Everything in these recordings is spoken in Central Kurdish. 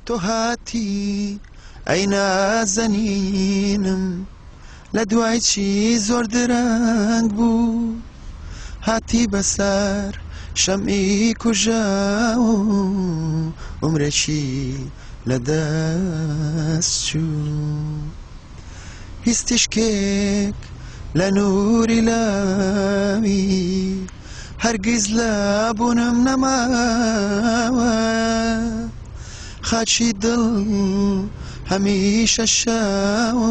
تۆ هاتی ئەی نازەنینم لە دوای چی زۆر درەنگ بوو هاتی بەسەر شەمعی کوژاو عومرێکی لەدەست چوو هیچ تیشکێک لە نووری لاوی هەرگیز لە بوونم نەماوە خاچی دڵ هەمیشە شاوە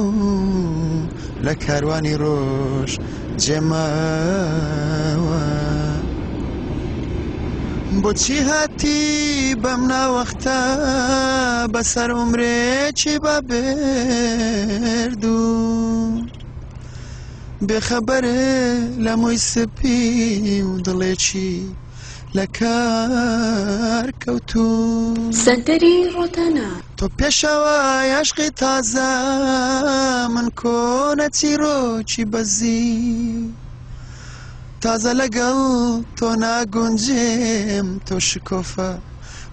لە کاروانی ڕۆژ جێماوە بۆچی هاتی بەم ناوەختە بەسەر عومرێکی بەبێردوو بێخەبەرێ لە مووی سپی و دڵێکی لە کار کەوتوو سەنتەری ڕۆتانە تۆ پێشەوە عاشقی تازە من کۆنە چیرۆکی بەزی تازە لەگەڵ تۆ ناگونجێم تۆ شکۆفە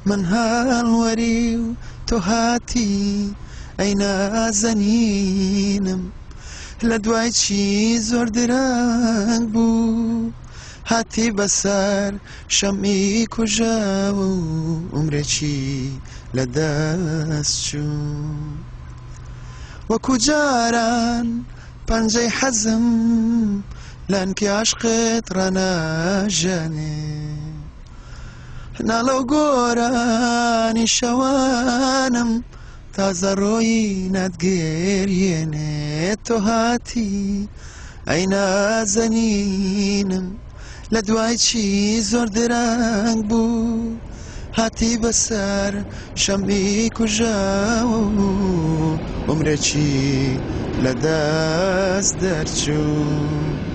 من هەڵوەری و تۆ هاتی ئەی نازەنینم لە دوای چی زۆر درەنگ بوو هاتی بەسەر شەمعی کوژاوە و عومرێکی لەدەست چوو وەکو جاران پەنجەی حەزم لەنکی عاشقت ڕەناژەنێ ناڵە و گۆرانی شەوانم تازە ڕۆی نەتگێریێنێ تۆ هاتی ئەی نازەنینم لە دوای چی زۆر درەنگ بوو هاتی بەسەر شەمعی کوژاوە و عومرێکی لەدەست دەرچوو